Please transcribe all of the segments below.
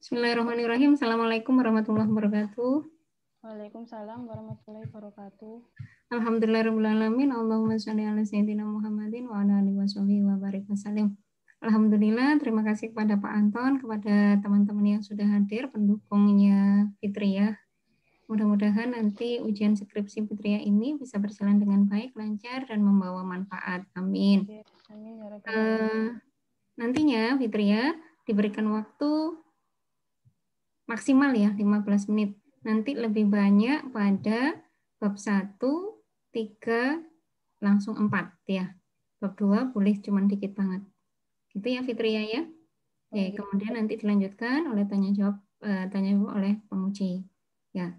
Bismillahirrahmanirrahim. Assalamualaikum warahmatullahi wabarakatuh. Waalaikumsalam warahmatullahi wabarakatuh. Alhamdulillahirrahmanirrahim. Allahumma sholli ala sayyidina Muhammadin wa ala alihi wa barik wasallim. Alhamdulillah, terima kasih kepada Pak Anton, kepada teman-teman yang sudah hadir, pendukungnya Fitriyah. Mudah-mudahan nanti ujian skripsi Fitriyah ini bisa berjalan dengan baik, lancar, dan membawa manfaat. Amin. Amin ya rabbal alamin. Nantinya Fitriyah diberikan waktu maksimal ya 15 menit. Nanti lebih banyak pada bab 1, 3, langsung 4 ya. Bab 2 boleh cuman dikit banget. Gitu ya Fitria ya. Oke, kemudian nanti dilanjutkan oleh tanya jawab oleh penguji. Ya.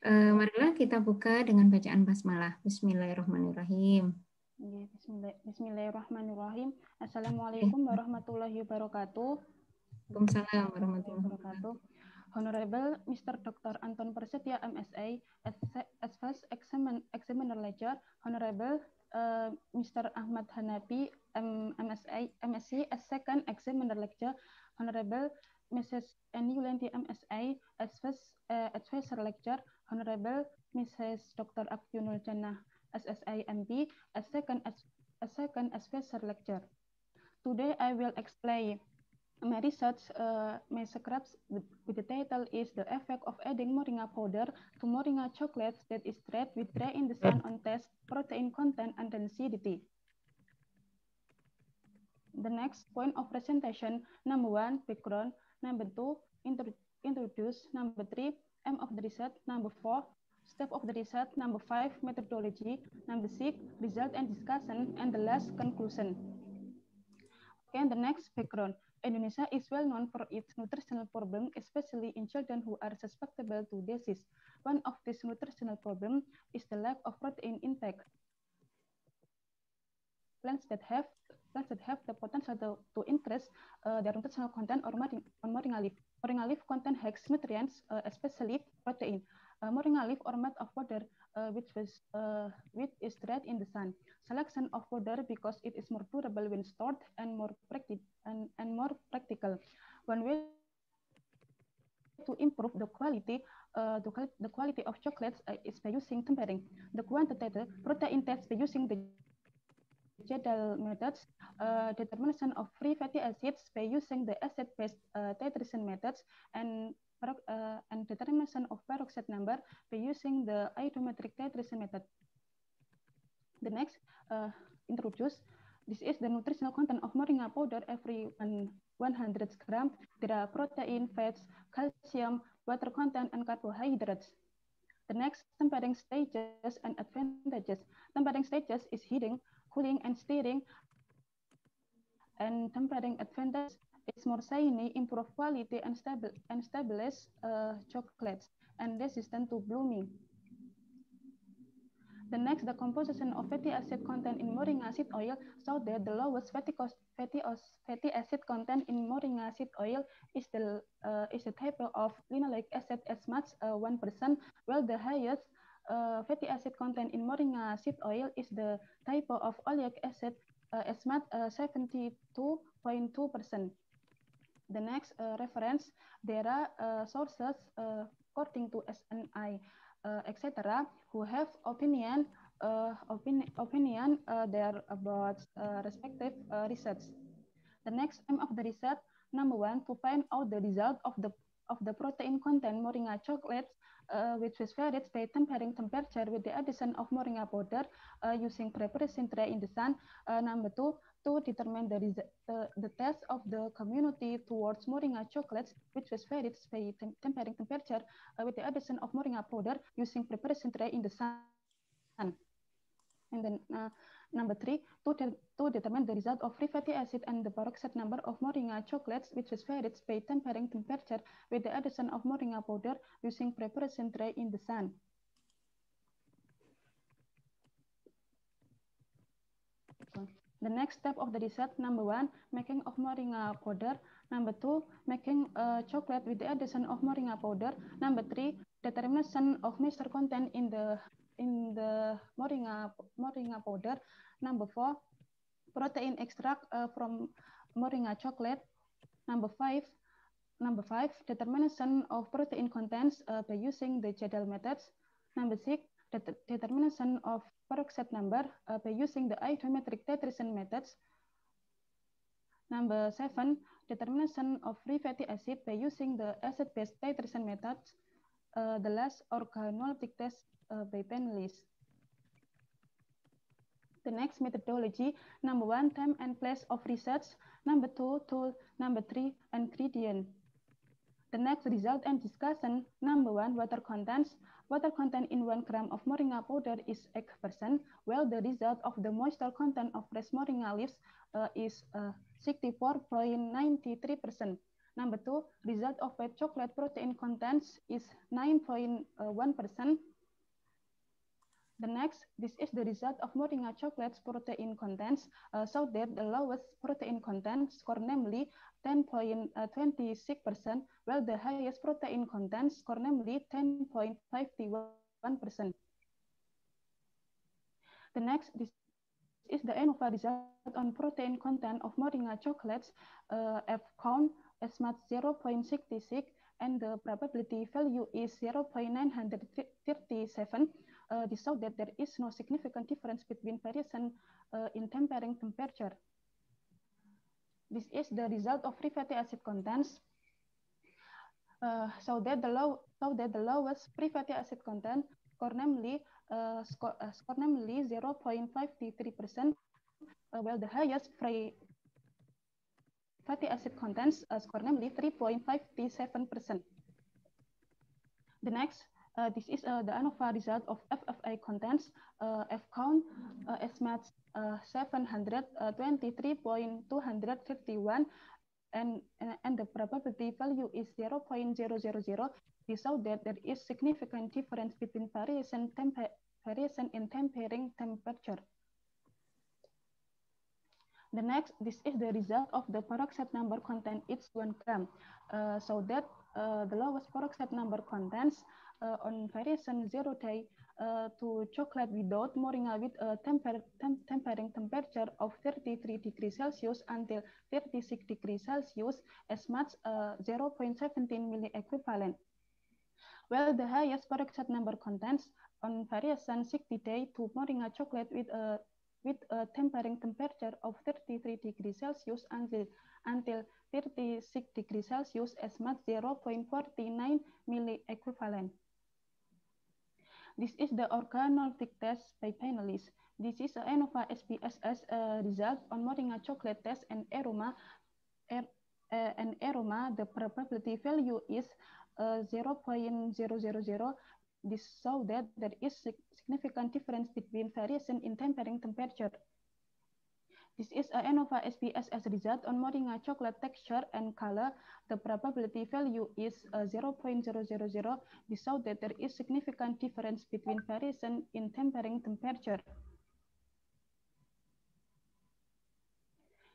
Marilah kita buka dengan bacaan basmalah. Bismillahirrahmanirrahim. Bismillahirrahmanirrahim. Assalamualaikum warahmatullahi wabarakatuh. Waalaikumsalam warahmatullahi wabarakatuh. Honorable Mr. Dr. Anton Prasetya, MSA, as first examiner lecturer, Honorable Mr. Ahmad Hanafi, MSc, as second examiner lecturer, Honorable Mrs. Annie Yulanti, MSA, as first advisor lecturer, Honorable Mrs. Dr. Abdunul Jannah, SSI MD, as second advisor lecturer. Today I will explain my research, my scripts with the title is The Effect of Adding Moringa Powder to Moringa Chocolates that is dried with dry in the sun on test, protein content, and density. The next point of presentation, number 1, background, number 2, introduce, number 3, aim of the research, number 4, step of the research, number 5, methodology, number 6, result and discussion, and the last, conclusion. Okay, and the next, background. Indonesia is well known for its nutritional problem, especially in children who are susceptible to disease. One of these nutritional problems is the lack of protein intake. Plants that have the potential to increase their nutritional content on moringa leaf. Moringa leaf contain high nutrients, especially protein. Moringa leaf are made of powder, which is dried in the sun. Selection of powder because it is more durable when stored and more practical. One way to improve the quality of chocolates is by using tempering. The quantitative protein test by using the Jadal methods, determination of free fatty acids by using the acid-based titration methods, and determination of peroxide number by using the iodometric titration method. The next, introduce. This is the nutritional content of moringa powder every 100 grams. There are protein, fats, calcium, water content, and carbohydrates. The next, tempering stages and advantages. Tempering stages is heating, cooling, and stirring. And tempering advantage is more shiny, improve quality, and stabilize chocolates, and resistant to blooming. The next, the composition of fatty acid content in moringa seed oil show that the lowest fatty acid content in moringa seed oil is the type of linoleic acid as much 1%, while the highest fatty acid content in moringa seed oil is the type of oleic acid as much 72.2%. The next, reference, there are sources according to SNI, etc., who have opinion there about respective research. The next aim of the research, number 1, to find out the result of the protein content moringa chocolates, which was varied by tempering temperature with the addition of moringa powder using preparation tray in the sun. Number 2, to determine the test of the community towards moringa chocolates, which was varied by tempering temperature with the addition of moringa powder using preparation tray in the sun. And then number 3, to determine the result of free fatty acid and the peroxide number of moringa chocolates, which is varied by tempering temperature with the addition of moringa powder using preparation tray in the sun. The next step of the research, number 1, making of moringa powder. Number 2, making chocolate with the addition of moringa powder. Number 3, determination of moisture content in the moringa powder. Number 4, protein extract from moringa chocolate. Number 5, Number 5, determination of protein contents by using the Jadal methods. Number 6, determination of peroxide number by using the iodometric titration methods. Number 7, determination of free fatty acid by using the acid-base titration methods. The last, organoleptic test by Penrose. The next methodology, number 1, time and place of research. Number 2, tool. Number 3, ingredient. The next result and discussion, number 1, water contents. Water content in 1 gram of moringa powder is 8%, while the result of the moisture content of fresh moringa leaves is 64.93%. Number 2, result of white chocolate protein contents is 9.1%. The next, this is the result of moringa chocolate's protein contents, so that the lowest protein content score, namely 10.26%, while the highest protein content score, namely 10.51%. The next, this is the ANOVA result on protein content of moringa chocolates, F count as much 0.66, and the probability value is 0.937. This shows that there is no significant difference between variation in tempering temperature. This is the result of free fatty acid contents. So that the lowest free fatty acid content score namely 0.53%, while the highest free fatty acid contents score namely 3.57%. The next, this is the ANOVA result of FFA contents, F count as much 723.231, and the probability value is 0.000. This shows that there is significant difference between variation in tempering temperature. The next, this is the result of the peroxide number content each 1 gram. So that the lowest peroxide number contents on variation 0 day to chocolate without moringa with a tempering temperature of 33 degrees Celsius until 36 degrees Celsius as much 0.17 milliequivalent. While the highest peroxide number contents on variation 60 day to moringa chocolate with a tempering temperature of 33 degrees Celsius until 36 degrees Celsius as much 0.49 milliequivalent. This is the organoleptic test by Penrose. This is a ANOVA SPSS result on moringa chocolate test and aroma. The probability value is 0.000. This shows that there is significant difference between variation in tempering temperature. This is a ANOVA SPSS result on moringa chocolate texture and color. The probability value is 0.000. This shows that there is significant difference between variation in tempering temperature.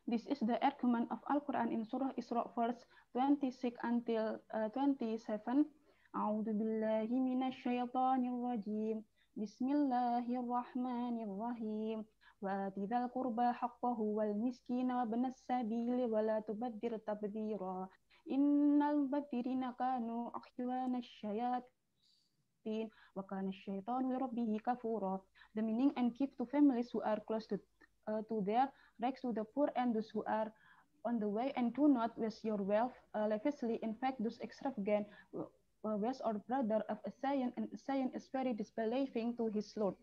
This is the argument of Al-Quran in Surah Isra verse 26 until 27. أعوذ بالله من الشيطان الرجيم بسم الله الرحمن الرحيم وآت ذا القربى حقه والمسكين وابن السبيل ولا تبذر تبذيرا إن المبذرين كانوا أخوان الشياطين وكان الشيطان لربه كفورا. The meaning, and give to families who are close to their rags to the poor and those who are on the way, and do not waste your wealth lavishly. In fact, those extravagant was or brother of a Zion, and Zion is very disbelieving to his Lord.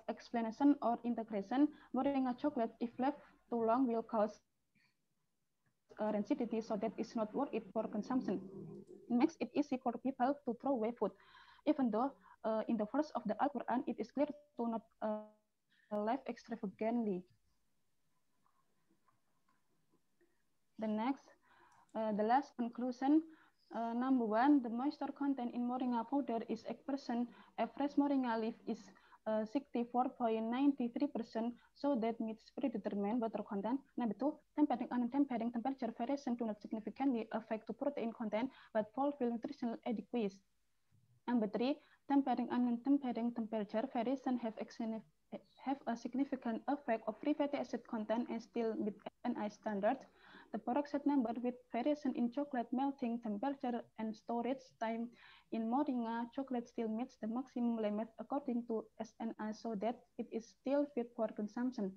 Explanation or integration: moringa chocolate, if left too long, will cause rancidity, so that it's not worth it for consumption. It makes it easy for people to throw away food, even though in the verse of the Al-Quran it is clear to not live extravagantly. The next, the last conclusion. Number 1, the moisture content in moringa powder is 8%. A fresh moringa leaf is 64.93%, so that meets predetermined water content. Number 2, tempering and tempering temperature variation do not significantly affect the protein content, but fulfill nutritional adequacy. Number 3, tempering and tempering temperature variation have a significant effect of free fatty acid content and still meet NI standards. The peroxide number with variation in chocolate melting temperature and storage time in Moringa chocolate still meets the maximum limit according to SNA so that it is still fit for consumption.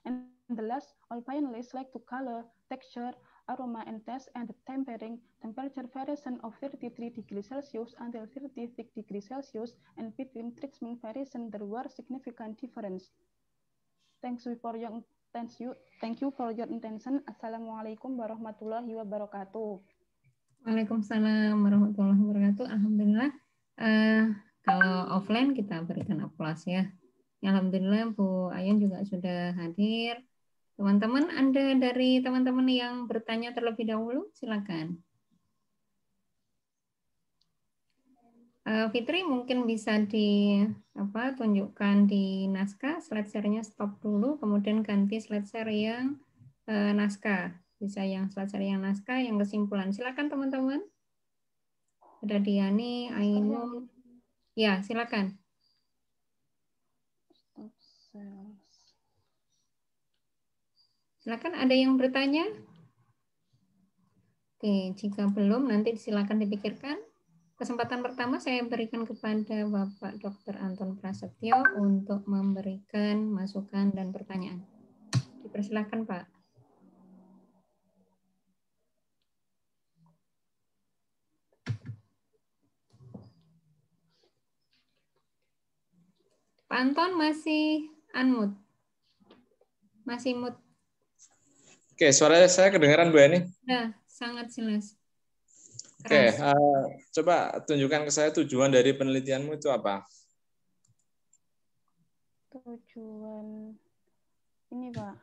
And the last, all finalists like to color, texture, aroma and taste and the temperature variation of 33 degrees Celsius until 36 degrees Celsius and between treatment variation there were significant difference. Thank you for your attention. Assalamualaikum warahmatullahi wabarakatuh. Waalaikumsalam warahmatullahi wabarakatuh. Alhamdulillah. Kalau offline kita berikan aplaus ya. Alhamdulillah Bu Ayun juga sudah hadir. Teman-teman, ada dari teman-teman yang bertanya terlebih dahulu, silakan. Fitri mungkin bisa tunjukkan di naskah, slide share-nya stop dulu, kemudian ganti slide share yang naskah. Bisa yang slide share yang naskah, yang kesimpulan. Silakan teman-teman. Ada Diani, Ainun. Ya, silakan. Silakan, ada yang bertanya? Oke, jika belum nanti silakan dipikirkan. Kesempatan pertama saya berikan kepada Bapak Dr. Anton Prasetyo untuk memberikan masukan dan pertanyaan. Dipersilakan, Pak. Pak Anton masih unmute. Masih mute. Oke, suara saya kedengaran Bu Eni? Nah, sangat jelas. Oke, coba tunjukkan ke saya tujuan dari penelitianmu itu apa? Tujuan ini, Pak.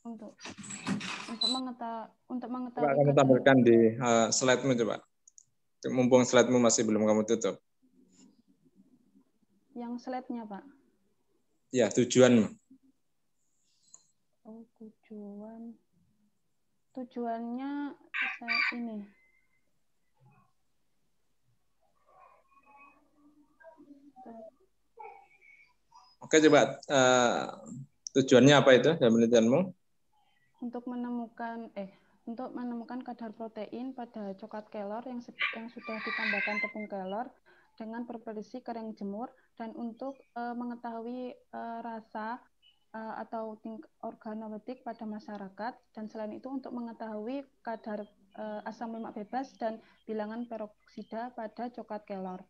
Untuk mengetahui. Coba kamu tampilkan di slide-mu coba. Mumpung slide-mu masih belum kamu tutup. Yang slide-nya, Pak. Ya, tujuanmu. Oh, tujuannya ini. Oke, coba tujuannya apa itu dalam penelitianmu? Untuk menemukan kadar protein pada coklat kelor yang sudah ditambahkan tepung kelor dengan berproduksi kering jemur, dan untuk mengetahui rasa atau organoleptik pada masyarakat, dan selain itu untuk mengetahui kadar asam lemak bebas dan bilangan peroksida pada coklat kelor.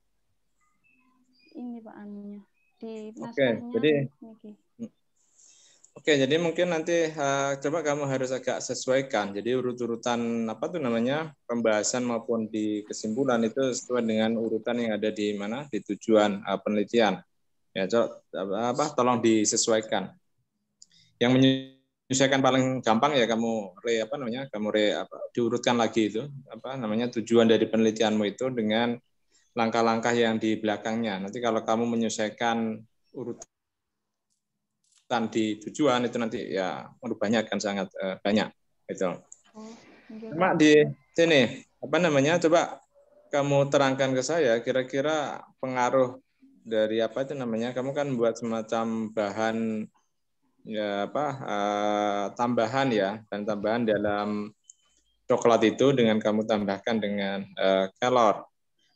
Ini Pak anunya di naskahnya. Oke, jadi mungkin nanti coba kamu harus agak sesuaikan. Jadi urut-urutan pembahasan maupun di kesimpulan itu sesuai dengan urutan yang ada di mana di tujuan penelitian. Ya, tolong disesuaikan. Yang menyesuaikan paling gampang ya kamu diurutkan lagi itu tujuan dari penelitianmu itu dengan langkah-langkah yang di belakangnya. Nanti kalau kamu menyesuaikan urutan di tujuan itu nanti ya merubahnya akan sangat banyak gitu. Cuma di sini coba kamu terangkan ke saya kira-kira pengaruh dari kamu kan buat semacam bahan tambahan ya, dan tambahan dalam coklat itu dengan kamu tambahkan dengan kelor.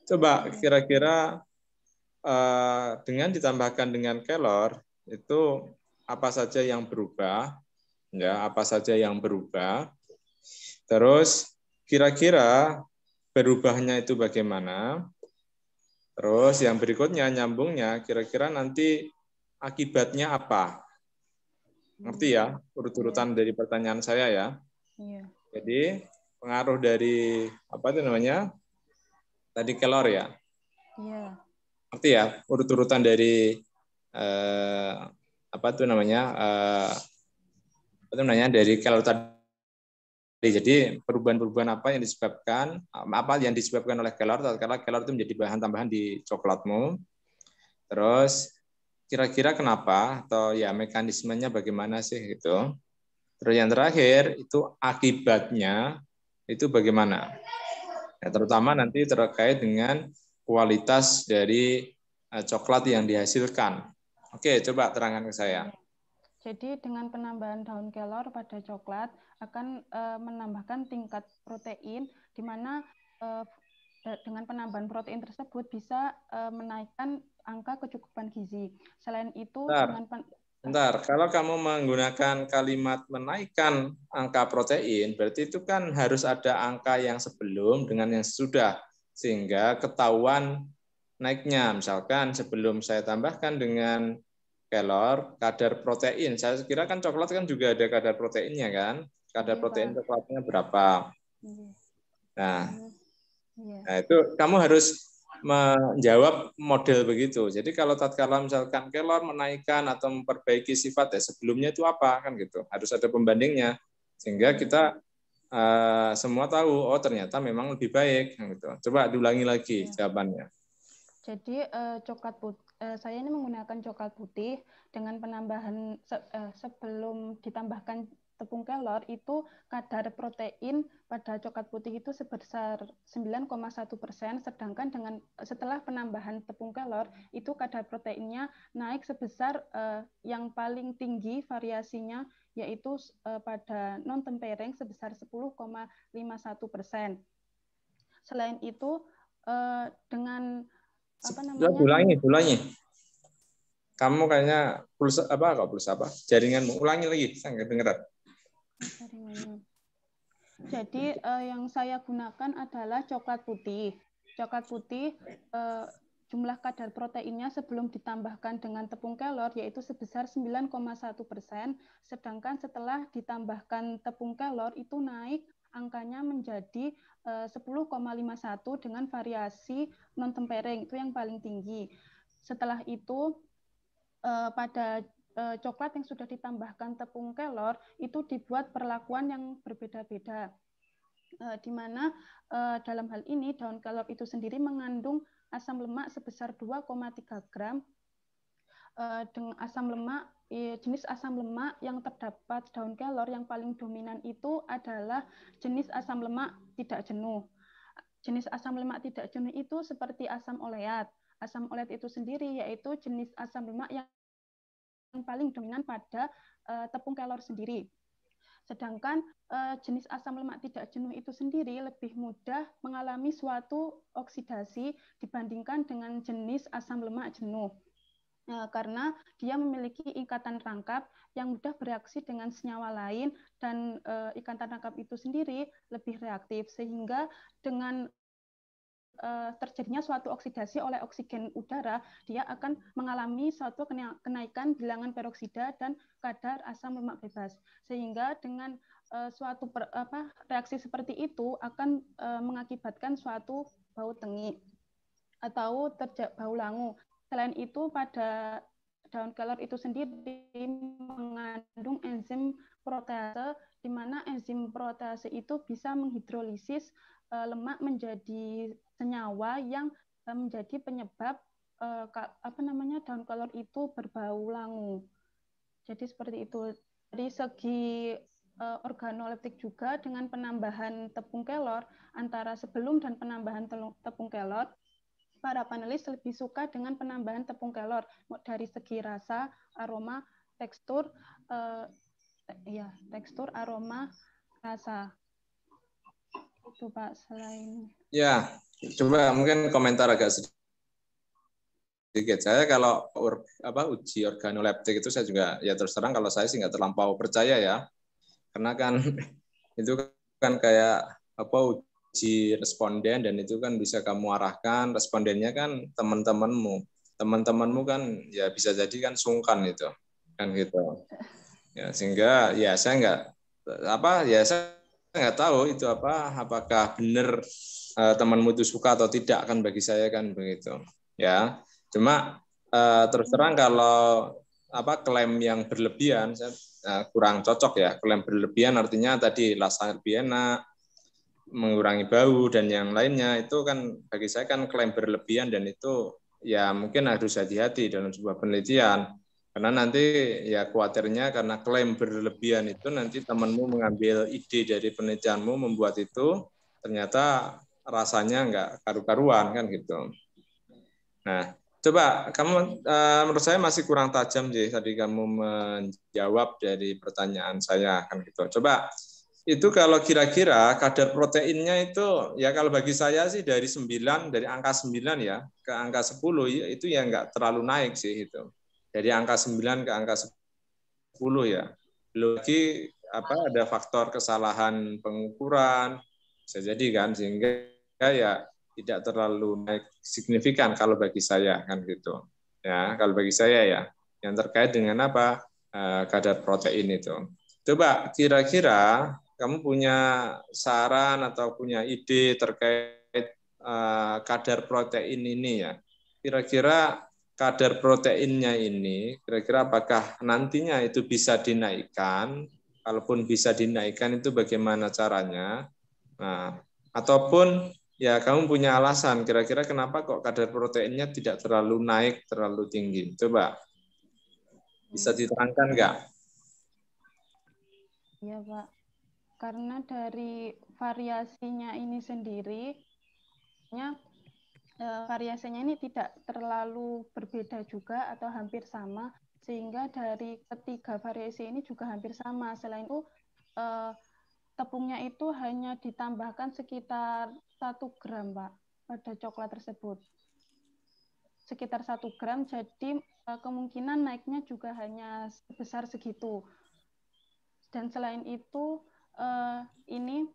Coba kira-kira dengan ditambahkan dengan kelor itu apa saja yang berubah, ya, apa saja yang berubah. Terus kira-kira berubahnya itu bagaimana? Terus yang berikutnya nyambungnya, kira-kira nanti akibatnya apa? Ngerti ya, urut-urutan dari pertanyaan saya ya. Iya. Jadi pengaruh dari tadi kelor ya. Iya. Ngerti ya, urut-urutan dari dari kelor tadi. Jadi perubahan-perubahan apa yang disebabkan oleh kelor, tatkala kelor itu menjadi bahan tambahan di coklatmu. Terus kira-kira kenapa atau ya mekanismenya bagaimana sih gitu. Terus yang terakhir itu akibatnya itu bagaimana. Ya, terutama nanti terkait dengan kualitas dari coklat yang dihasilkan. Oke, coba terangkan ke saya. Jadi dengan penambahan daun kelor pada coklat akan menambahkan tingkat protein, di mana dengan penambahan protein tersebut bisa menaikkan angka kecukupan gizi. Selain itu, Bentar, kalau kamu menggunakan kalimat menaikkan angka protein, berarti itu kan harus ada angka yang sebelum dengan yang sesudah, sehingga ketahuan naiknya. Misalkan sebelum saya tambahkan dengan kelor, kadar protein. Saya kira kan coklat kan juga ada kadar proteinnya kan? Kadar protein coklatnya berapa? Nah, itu kamu harus menjawab model begitu. Jadi kalau tatkala misalkan kelor menaikkan atau memperbaiki sifat, ya sebelumnya itu apa kan gitu. Harus ada pembandingnya sehingga kita semua tahu oh ternyata memang lebih baik gitu. Coba diulangi lagi jawabannya. Jadi coklat putih, saya ini menggunakan coklat putih dengan penambahan sebelum ditambahkan tepung kelor itu kadar protein pada coklat putih itu sebesar 9,1%, sedangkan setelah penambahan tepung kelor itu kadar proteinnya naik sebesar yang paling tinggi variasinya yaitu pada non tempering sebesar 10,51%. Selain itu dengan ulangi. Kamu kayaknya pulsa apa? Jaringanmu. Ulangi lagi, saya nggak dengar. Jadi yang saya gunakan adalah coklat putih. Coklat putih jumlah kadar proteinnya sebelum ditambahkan dengan tepung kelor yaitu sebesar 9,1%, sedangkan setelah ditambahkan tepung kelor itu naik angkanya menjadi 10,51 dengan variasi non tempering, itu yang paling tinggi. Setelah itu pada coklat yang sudah ditambahkan tepung kelor itu dibuat perlakuan yang berbeda-beda, di mana dalam hal ini daun kelor itu sendiri mengandung asam lemak sebesar 2,3 gram. Dengan asam lemak, jenis asam lemak yang terdapat daun kelor yang paling dominan itu adalah jenis asam lemak tidak jenuh. Jenis asam lemak tidak jenuh itu seperti asam oleat. Asam oleat itu sendiri yaitu jenis asam lemak yang paling dominan pada tepung kelor sendiri. Sedangkan jenis asam lemak tidak jenuh itu sendiri lebih mudah mengalami suatu oksidasi dibandingkan dengan jenis asam lemak jenuh. Karena dia memiliki ikatan rangkap yang mudah bereaksi dengan senyawa lain dan ikatan rangkap itu sendiri lebih reaktif, sehingga dengan terjadinya suatu oksidasi oleh oksigen udara, dia akan mengalami suatu kenaikan bilangan peroksida dan kadar asam lemak bebas. Sehingga dengan suatu reaksi seperti itu akan mengakibatkan suatu bau tengik atau bau langu. Selain itu, pada daun kelor itu sendiri mengandung enzim protease, di mana enzim protease itu bisa menghidrolisis lemak menjadi senyawa yang menjadi penyebab daun kelor itu berbau langu. Jadi seperti itu. Dari segi organoleptik juga dengan penambahan tepung kelor antara sebelum dan penambahan tepung kelor, para panelis lebih suka dengan penambahan tepung kelor dari segi rasa, aroma, tekstur, tekstur, aroma, rasa. Itu Pak, selain. Ya, coba mungkin komentar agak sedikit. Saya kalau uji organoleptik itu saya juga ya terus terang kalau saya sih nggak terlampau percaya ya, karena kan itu kan kayak uji responden dan itu kan bisa kamu arahkan respondennya kan teman-temanmu kan ya bisa jadi kan sungkan itu kan gitu ya, sehingga ya saya nggak tahu itu apakah benar temanmu itu suka atau tidak kan, bagi saya kan begitu ya. Cuma terus terang kalau klaim yang berlebihan saya kurang cocok ya. Klaim berlebihan artinya tadi rasanya lebih enak, mengurangi bau dan yang lainnya, itu kan bagi saya kan klaim berlebihan, dan itu ya mungkin harus hati-hati dalam sebuah penelitian, karena nanti ya khawatirnya karena klaim berlebihan itu nanti temanmu mengambil ide dari penelitianmu, membuat itu ternyata rasanya nggak karu-karuan kan gitu. Nah, Coba kamu menurut saya masih kurang tajam sih tadi kamu menjawab dari pertanyaan saya kan gitu. Coba itu kalau kira-kira kadar proteinnya itu ya kalau bagi saya sih dari 9 dari angka 9 ya ke angka 10 ya, itu ya nggak terlalu naik sih itu. Dari angka 9 ke angka 10 ya. Belum lagi ada faktor kesalahan pengukuran bisa jadi kan sehingga ya tidak terlalu naik signifikan kalau bagi saya kan gitu ya kalau bagi saya ya yang terkait dengan kadar protein itu. Coba kira-kira kamu punya saran atau punya ide terkait kadar protein ini ya, kira-kira kadar proteinnya ini kira-kira apakah nantinya itu bisa dinaikkan, kalaupun bisa dinaikkan itu bagaimana caranya, nah ataupun ya, kamu punya alasan kira-kira kenapa kok kadar proteinnya tidak terlalu naik, terlalu tinggi. Coba bisa diterangkan nggak? Iya, Pak. Karena dari variasinya ini sendiri, variasinya ini tidak terlalu berbeda juga atau hampir sama, sehingga dari ketiga variasi ini juga hampir sama. Selain itu, tepungnya itu hanya ditambahkan sekitar 1 gram, Pak, pada coklat tersebut. Sekitar 1 gram, jadi kemungkinan naiknya juga hanya sebesar segitu. Dan selain itu, ini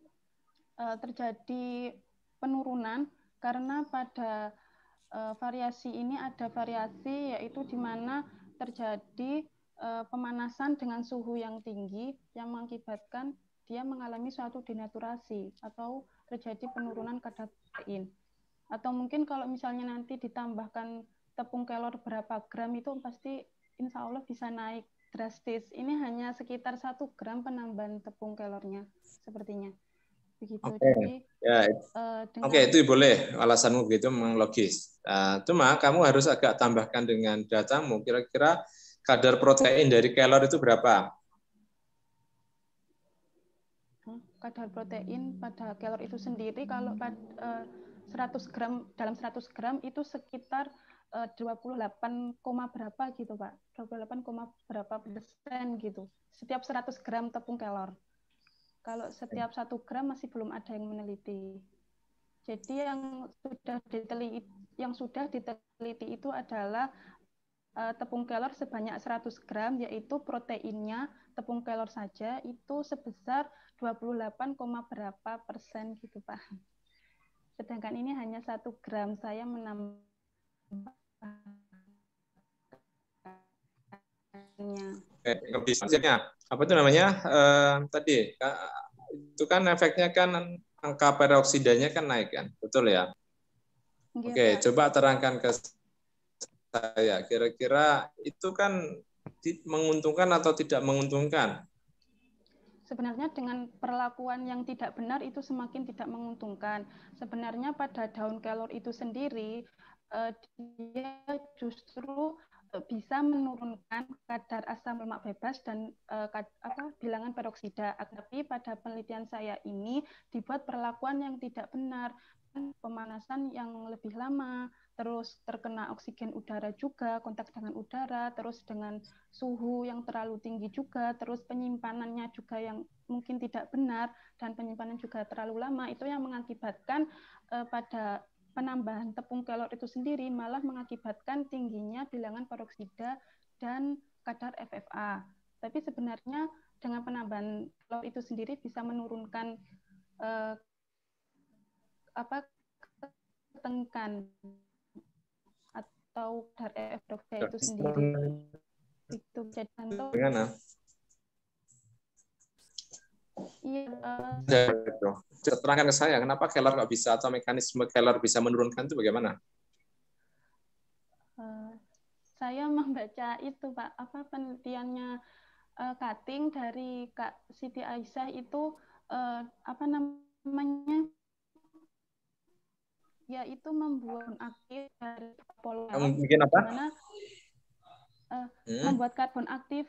terjadi penurunan karena pada variasi ini ada variasi yaitu di mana terjadi pemanasan dengan suhu yang tinggi yang mengakibatkan dia mengalami suatu denaturasi atau terjadi penurunan kadar protein. Atau mungkin kalau misalnya nanti ditambahkan tepung kelor berapa gram itu pasti insya Allah bisa naik drastis. Ini hanya sekitar 1 gram penambahan tepung kelornya sepertinya. Begitu. Jadi ya, itu boleh alasanmu begitu memang logis. Cuma kamu harus agak tambahkan dengan datamu. Kira-kira kadar protein dari kelor itu berapa? Kadar protein pada kelor itu sendiri kalau 100 gram dalam 100 gram itu sekitar 28, berapa gitu, Pak. 28, berapa persen gitu. Setiap 100 gram tepung kelor. Kalau setiap 1 gram masih belum ada yang meneliti. Jadi yang sudah diteliti itu adalah tepung kelor sebanyak 100 gram, yaitu proteinnya tepung kelor saja itu sebesar 28, berapa persen gitu, Pak. Sedangkan ini hanya 1 gram, saya menambahkannya. Apa itu namanya? Tadi itu kan efeknya kan angka peroksidanya kan naik kan, betul ya? Oke, Pak. Coba terangkan ke saya. Kira-kira itu kan menguntungkan atau tidak menguntungkan? Sebenarnya dengan perlakuan yang tidak benar itu semakin tidak menguntungkan. Sebenarnya pada daun kelor itu sendiri, dia justru bisa menurunkan kadar asam lemak bebas dan bilangan peroksida. Tapi pada penelitian saya ini dibuat perlakuan yang tidak benar, pemanasan yang lebih lama, terus terkena oksigen udara juga, kontak dengan udara, terus dengan suhu yang terlalu tinggi juga, terus penyimpanannya juga yang mungkin tidak benar, dan penyimpanan juga terlalu lama, itu yang mengakibatkan pada penambahan tepung kelor itu sendiri malah mengakibatkan tingginya bilangan peroksida dan kadar FFA. Tapi sebenarnya dengan penambahan kelor itu sendiri bisa menurunkan ketengan atau kadar FFA itu sendiri. Itu jadi contoh. Iya. Terangkan ke saya, kenapa kelor nggak bisa atau mekanisme kelor bisa menurunkan itu bagaimana? Saya membaca itu, Pak, penelitiannya Kating dari Kak Siti Aisyah itu yaitu membuat aktif dari polymer. Bikin apa? Dimana membuat karbon aktif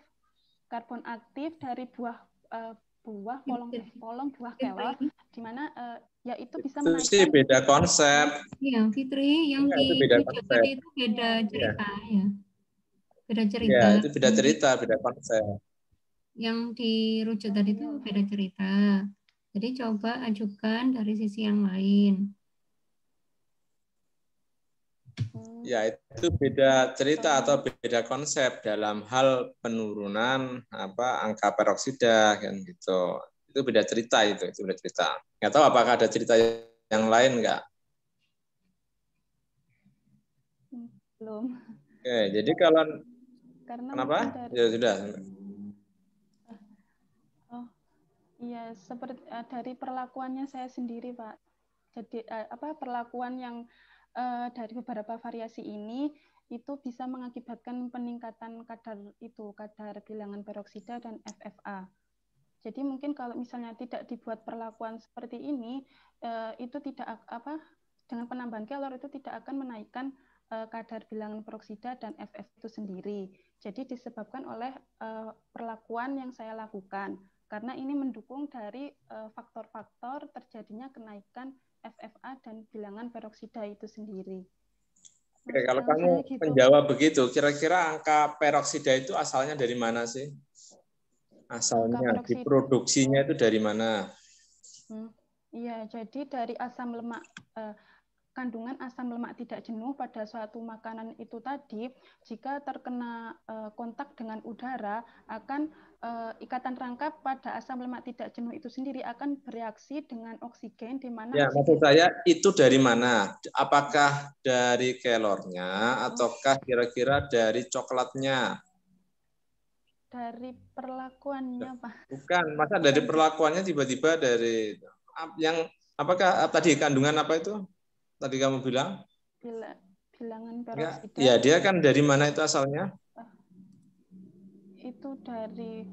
dari buah buah kelor, di mana ya itu bisa Itu sih menaikkan. beda konsep. Iya, Fitri, yang Itu beda dirujuk konsep. tadi itu beda Iya. cerita ya. Beda Ya, cerita. itu beda cerita, beda konsep. Yang dirujuk tadi itu beda cerita. Jadi coba ajukan dari sisi yang lain. Ya, itu beda cerita atau beda konsep dalam hal penurunan angka peroksida kan gitu. Itu beda cerita itu beda cerita. Nggak tahu apakah ada cerita yang lain nggak? Belum. Oke, jadi kalau Karena kenapa? mungkin dari Ya sudah. oh iya, seperti dari perlakuannya saya sendiri, Pak. Jadi perlakuan yang dari beberapa variasi ini itu bisa mengakibatkan peningkatan kadar bilangan peroksida dan FFA. Jadi mungkin kalau misalnya tidak dibuat perlakuan seperti ini, itu tidak dengan penambahan kelor itu tidak akan menaikkan kadar bilangan peroksida dan FF itu sendiri. Jadi disebabkan oleh perlakuan yang saya lakukan. Karena ini mendukung dari faktor-faktor terjadinya kenaikan FFA dan bilangan peroksida itu sendiri. Oke, kalau kamu gitu. menjawab begitu, kira-kira angka peroksida itu asalnya dari mana sih? Asalnya, diproduksinya itu dari mana? Iya, jadi dari asam lemak, kandungan asam lemak tidak jenuh pada suatu makanan itu tadi, jika terkena kontak dengan udara, akan ikatan rangka pada asam lemak tidak jenuh itu sendiri akan bereaksi dengan oksigen, di mana Ya, maksud saya itu dari mana? Apakah dari kelornya ataukah kira-kira dari coklatnya? Dari perlakuannya, Pak. Bukan, masa dari perlakuannya tiba-tiba dari yang apakah tadi kandungan apa itu? Tadi kamu bilang? Bilangan peroksida. Ya, dia kan dari mana itu asalnya? Itu dari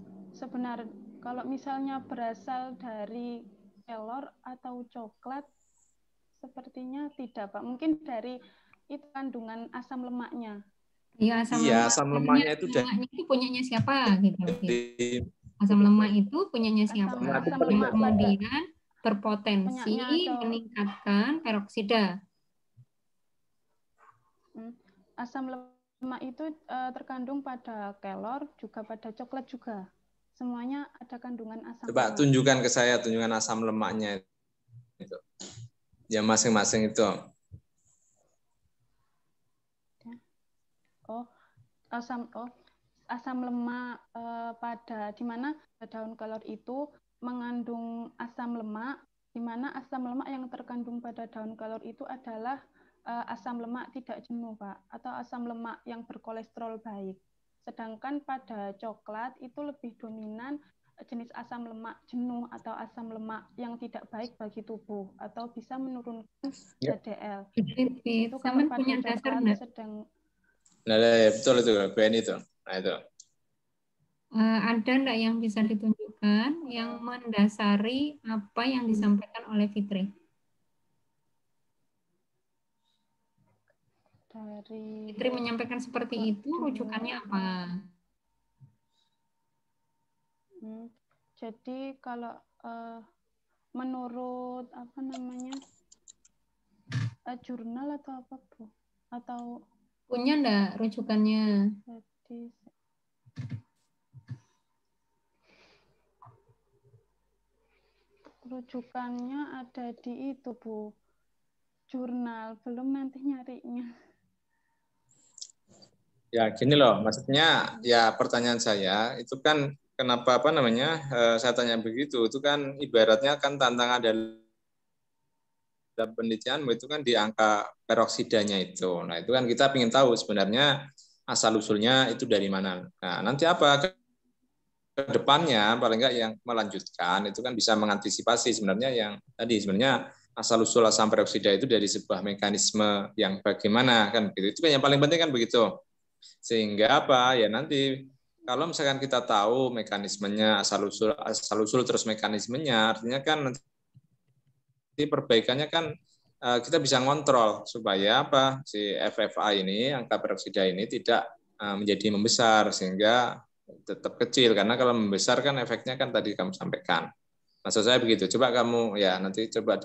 kalau misalnya berasal dari kelor atau coklat, sepertinya tidak, Pak. Mungkin dari itu kandungan asam lemaknya. Iya, asam lemaknya itu punyanya siapa gitu. Asam lemak itu punyanya siapa? Asam lemak kemudian berpotensi meningkatkan peroksida. Asam lemak itu terkandung pada kelor, juga pada coklat juga. Semuanya ada kandungan asam lemak. Coba tunjukkan ke saya, tunjukkan asam lemaknya itu. Ya masing-masing itu. Asam lemak pada di mana daun kelor itu mengandung asam lemak, di mana asam lemak yang terkandung pada daun kelor itu adalah asam lemak tidak jenuh, Pak, atau asam lemak yang berkolesterol baik. Sedangkan pada coklat itu lebih dominan jenis asam lemak jenuh atau asam lemak yang tidak baik bagi tubuh atau bisa menurunkan HDL. Itu kalau pada coklat sedang ya, betul itu BN itu. Nah itu. Ada enggak yang bisa ditunjukkan yang mendasari apa yang disampaikan oleh Fitri? Fitri menyampaikan seperti itu, rujukannya apa? Jadi kalau menurut jurnal atau apa, Bu? Atau punya enggak rujukannya? Jadi rujukannya ada di itu, Bu. Jurnal, belum nanti nyarinya. Ya gini loh, maksudnya ya pertanyaan saya itu kan kenapa saya tanya begitu, itu kan ibaratnya kan tantangan dalam penelitian itu kan di angka peroksidanya itu. Nah itu kan kita ingin tahu sebenarnya asal usulnya itu dari mana. Nah nanti apa ke depannya paling enggak yang melanjutkan itu kan bisa mengantisipasi sebenarnya yang tadi sebenarnya asal usul asam peroksida itu dari sebuah mekanisme yang bagaimana kan begitu. Itu kan yang paling penting kan begitu. Sehingga apa ya nanti kalau misalkan kita tahu mekanismenya asal usul terus mekanismenya artinya kan nanti perbaikannya kan kita bisa ngontrol supaya apa si FFA ini angka peroksida ini tidak menjadi membesar sehingga tetap kecil karena kalau membesar kan efeknya kan tadi kamu sampaikan. Maksud saya begitu. Coba kamu ya nanti coba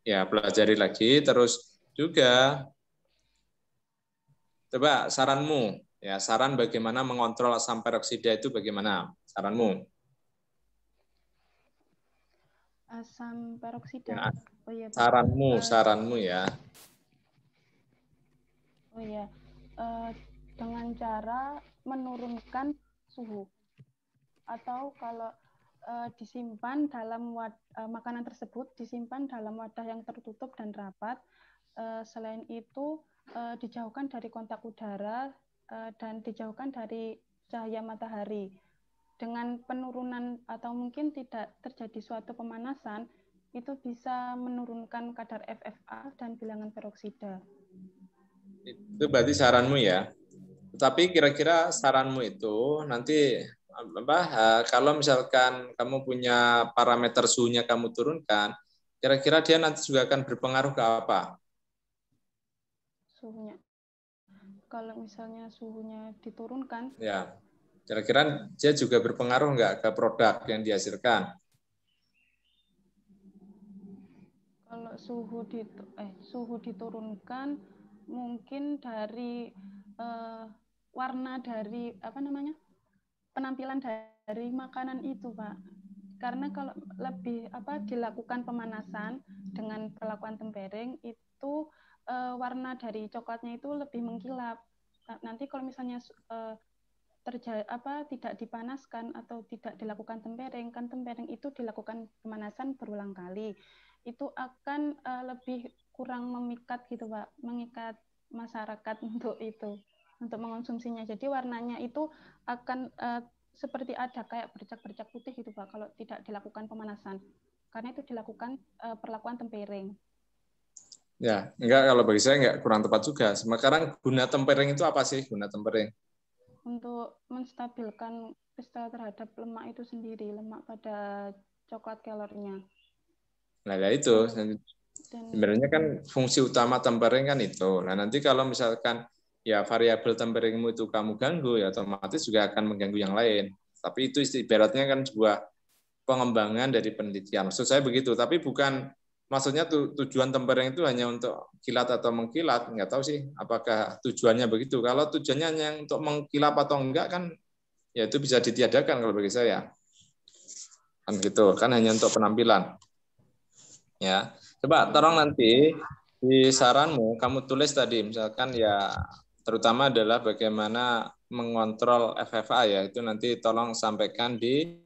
pelajari lagi. Terus juga coba saranmu, ya saran bagaimana mengontrol asam peroksida itu bagaimana? Saranmu? Asam peroksida. Ya, Oh iya, Pak. saranmu ya. Oh iya, dengan cara menurunkan suhu, atau kalau disimpan dalam makanan tersebut disimpan dalam wadah yang tertutup dan rapat. Selain itu dijauhkan dari kontak udara dan dijauhkan dari cahaya matahari. Dengan penurunan atau mungkin tidak terjadi suatu pemanasan, itu bisa menurunkan kadar FFA dan bilangan peroksida. Itu berarti saranmu ya. Tapi kira-kira saranmu itu nanti kalau misalkan kamu punya parameter suhunya kamu turunkan, kira-kira dia nanti juga akan berpengaruh ke apa? Suhunya. Kalau misalnya suhunya diturunkan, Ya, kira-kira dia juga berpengaruh nggak ke produk yang dihasilkan? kalau suhu diturunkan, mungkin dari warna dari penampilan dari makanan itu, Pak. Karena kalau lebih dilakukan pemanasan dengan perlakuan tempering, itu warna dari coklatnya itu lebih mengkilap. Nanti kalau misalnya tidak dipanaskan atau tidak dilakukan tempering, kan tempering itu dilakukan pemanasan berulang kali, itu akan lebih kurang memikat gitu, Pak, mengikat masyarakat untuk mengonsumsinya. Jadi warnanya itu akan seperti ada kayak bercak-bercak putih gitu, Pak, kalau tidak dilakukan pemanasan, karena itu dilakukan perlakuan tempering. Ya, enggak, kalau bagi saya enggak, kurang tepat juga. Sekarang guna tempering itu apa sih, guna tempering? Untuk menstabilkan kristal terhadap lemak itu sendiri, lemak pada coklat kelornya. Nah, ya itu. Sebenarnya kan fungsi utama tempering kan itu. Nah, nanti kalau misalkan ya variabel temperingmu itu kamu ganggu, ya otomatis juga akan mengganggu yang lain. Tapi itu ibaratnya kan sebuah pengembangan dari penelitian. Maksud saya begitu. Tapi bukan maksudnya tujuan tempering itu hanya untuk kilat atau mengkilat. Nggak tahu sih apakah tujuannya begitu. Kalau tujuannya hanya untuk mengkilap atau enggak kan, ya itu bisa ditiadakan kalau bagi saya. Kan gitu. Kan hanya untuk penampilan. Ya, coba tolong nanti di saranmu kamu tulis tadi misalkan ya terutama adalah bagaimana mengontrol FFA ya, itu nanti tolong sampaikan di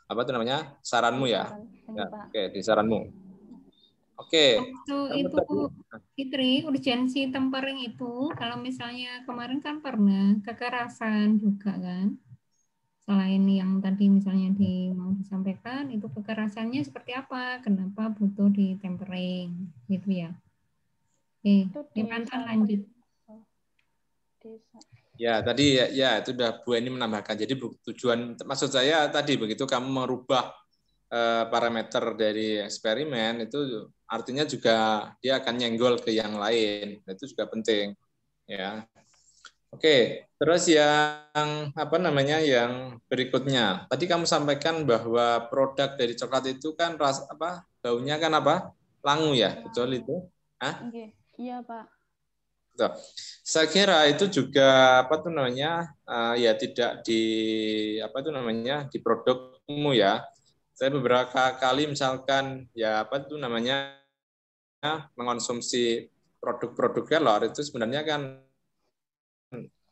apa itu namanya saranmu ya. Ya, oke, di saranmu. Oke. Itu Fitri, urgensi tempering itu kalau misalnya kemarin kan pernah kekerasan juga kan. Selain yang tadi misalnya mau disampaikan, itu kekerasannya seperti apa, kenapa butuh di tempering, gitu ya. Oke, Mantan lanjut. Ya, tadi ya itu udah Bu Eni menambahkan. Jadi tujuan, maksud saya tadi begitu kamu merubah parameter dari eksperimen, itu artinya juga dia akan nyenggol ke yang lain. Itu juga penting. Ya. Oke, terus yang yang berikutnya. Tadi kamu sampaikan bahwa produk dari coklat itu kan baunya kan langu ya, betul itu? Hah? Iya, Pak. Betul. Saya kira itu juga ya tidak di produkmu ya. Saya beberapa kali misalkan ya mengonsumsi produk-produk kelor itu sebenarnya kan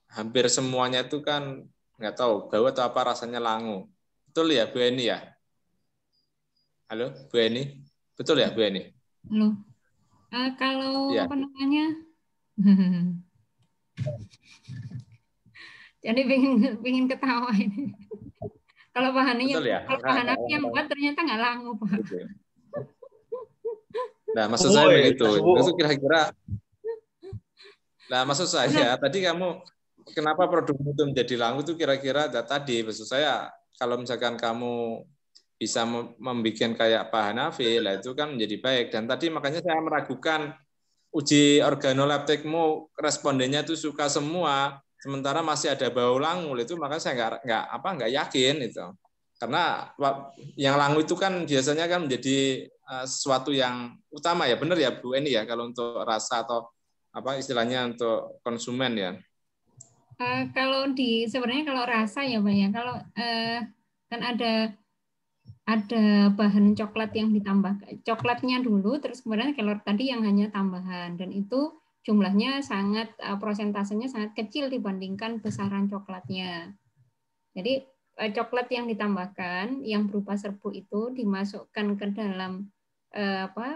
hampir semuanya itu kan nggak tahu bau atau apa rasanya langu. Betul ya Bu Eni ya? Halo Bu Eni? Betul ya Bu Eni? Halo. Kalau ya. Jadi pengen ketawa ini. Kalau Pak Hanafi yang buat ternyata nggak langu, Pak. Nah, maksud saya begitu. Itu kira-kira. Nah, maksud saya tadi kamu kenapa produk itu menjadi langu itu kira-kira tadi maksud saya kalau misalkan kamu bisa membuat kayak Pak Hanafi lah itu kan menjadi baik. Dan tadi makanya saya meragukan uji organoleptikmu respondennya itu suka semua sementara masih ada bau langu itu, makanya saya nggak yakin itu. Karena yang langu itu kan biasanya kan menjadi sesuatu yang utama ya, benar ya Bu Eni ya, kalau untuk rasa atau apa istilahnya untuk konsumen ya. Kalau sebenarnya kalau rasa ya Pak ya, kalau kan ada bahan coklat yang ditambah, coklatnya dulu, terus kemudian kelor tadi yang hanya tambahan, dan itu jumlahnya sangat prosentasenya sangat kecil dibandingkan besaran coklatnya. Jadi coklat yang ditambahkan yang berupa serbuk itu dimasukkan ke dalam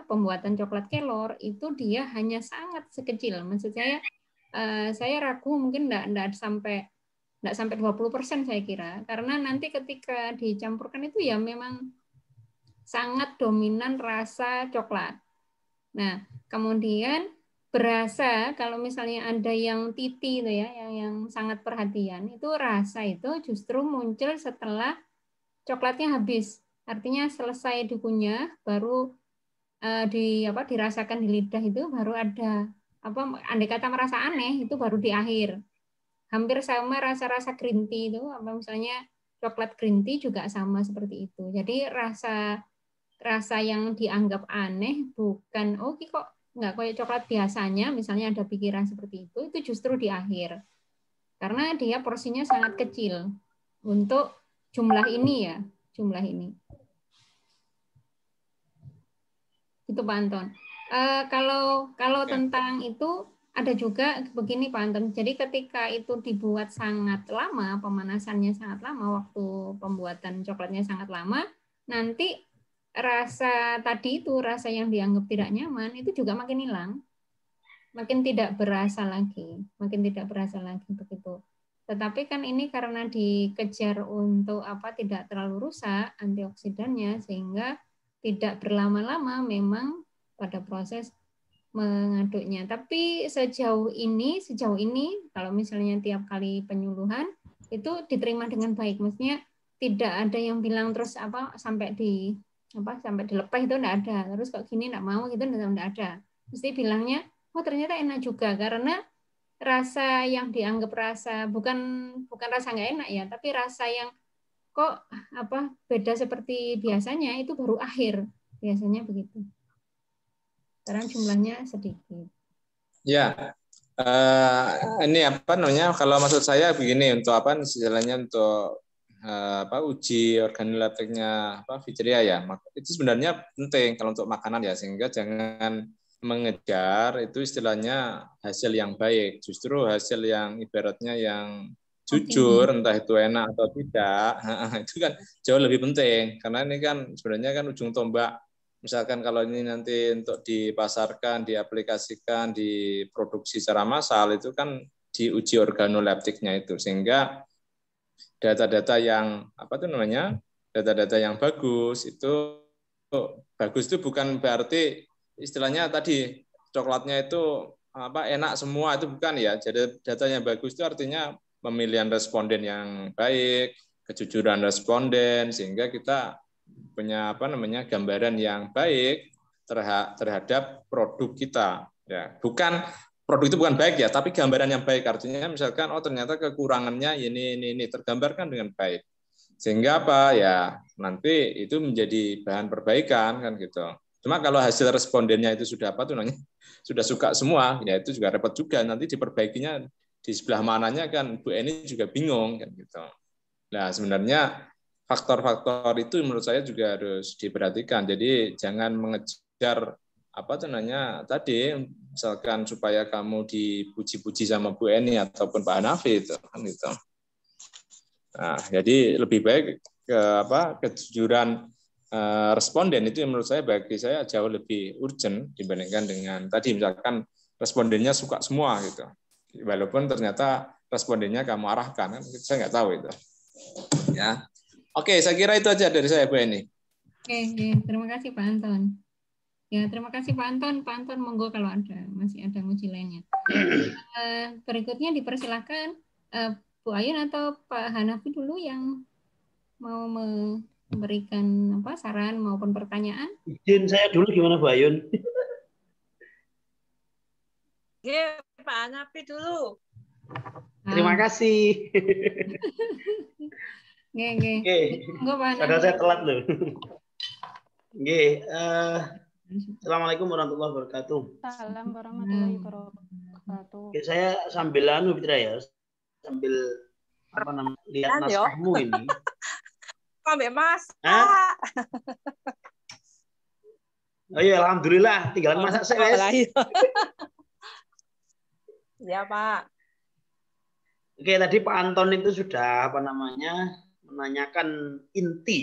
pembuatan coklat kelor itu dia hanya sangat sekecil. Maksud saya ragu mungkin enggak sampai 20% saya kira, karena nanti ketika dicampurkan itu ya memang sangat dominan rasa coklat. Nah, kemudian berasa kalau misalnya ada yang titi itu ya, yang sangat perhatian, itu rasa itu justru muncul setelah coklatnya habis. Artinya selesai dikunyah, baru dirasakan di lidah itu baru ada andai kata merasa aneh itu baru di akhir. Hampir sama rasa-rasa green tea itu, misalnya coklat green tea juga sama seperti itu. Jadi rasa yang dianggap aneh bukan kok nggak kayak coklat biasanya, misalnya ada pikiran seperti itu justru di akhir. Karena dia porsinya sangat kecil untuk jumlah ini ya, jumlah ini. Itu Pak Anton. Kalau tentang itu ada juga begini Pak Anton. Jadi ketika itu dibuat sangat lama, pemanasannya sangat lama, waktu pembuatan coklatnya sangat lama, nanti rasa tadi itu, rasa yang dianggap tidak nyaman itu juga makin hilang, makin tidak berasa lagi begitu. Tetapi kan ini karena dikejar untuk tidak terlalu rusak antioksidannya, sehingga tidak berlama-lama memang pada proses mengaduknya. Tapi sejauh ini kalau misalnya tiap kali penyuluhan itu diterima dengan baik, maksudnya tidak ada yang bilang terus sampai dilepas itu enggak ada. Terus kok gini enggak mau gitu enggak ada. Mesti bilangnya, ternyata enak juga, karena rasa yang dianggap rasa bukan rasa nggak enak ya, tapi rasa yang kok beda seperti biasanya itu baru akhir, biasanya begitu. Karena jumlahnya sedikit. Ya, ini kalau maksud saya begini, untuk istilahnya untuk uji organoleptiknya Fitria ya, itu sebenarnya penting kalau untuk makanan ya, sehingga jangan mengejar itu istilahnya hasil yang baik, justru hasil yang ibaratnya yang jujur, entah itu enak atau tidak, itu kan jauh lebih penting, karena ini kan sebenarnya kan ujung tombak. Misalkan kalau ini nanti untuk dipasarkan, diaplikasikan, diproduksi secara massal, itu kan diuji organoleptiknya itu, sehingga data-data yang data-data yang bagus itu bukan berarti istilahnya tadi coklatnya itu enak semua, itu bukan ya. Jadi datanya bagus itu artinya pemilihan responden yang baik, kejujuran responden, sehingga kita punya gambaran yang baik terhadap produk kita ya. Bukan produk itu bukan baik ya, tapi gambaran yang baik, artinya misalkan ternyata kekurangannya ini tergambarkan dengan baik, sehingga ya nanti itu menjadi bahan perbaikan kan gitu. Cuma kalau hasil respondennya itu sudah sudah suka semua, ya itu juga repot juga, nanti diperbaikinya di sebelah mananya kan Bu Eni juga bingung kan gitu. Nah, sebenarnya faktor-faktor itu menurut saya juga harus diperhatikan. Jadi jangan mengejar tadi misalkan supaya kamu dipuji-puji sama Bu Eni ataupun Pak Hanafi itu kan gitu. Nah, jadi lebih baik kejujuran responden itu menurut saya, bagi saya jauh lebih urgent dibandingkan dengan tadi misalkan respondennya suka semua gitu. Walaupun ternyata respondennya kamu arahkan, kan saya nggak tahu itu. Ya. Oke, saya kira itu aja dari saya Bu Eni. Oke, terima kasih Pak Anton. Ya, terima kasih Pak Anton. Pak Anton, monggo kalau masih ada uji lainnya. Berikutnya dipersilakan Bu Ayun atau Pak Hanafi dulu yang mau memberikan saran maupun pertanyaan. Izin saya dulu, gimana Bu Ayun? Ya, Pak Hanafi dulu. Terima kasih. Nggih. Oke. Monggo Pak Padahal saya telat loh. Nggih, Assalamualaikum warahmatullahi wabarakatuh. Salam warahmatullahi wabarakatuh. Oke, saya sambil Fitra ya, sambil apa namanya lihat naskahmu ini. Ambek Mas. Oh iya, alhamdulillah, tinggal masak saya. Ya Pak. Oke, tadi Pak Anton itu sudah apa namanya menanyakan inti ya.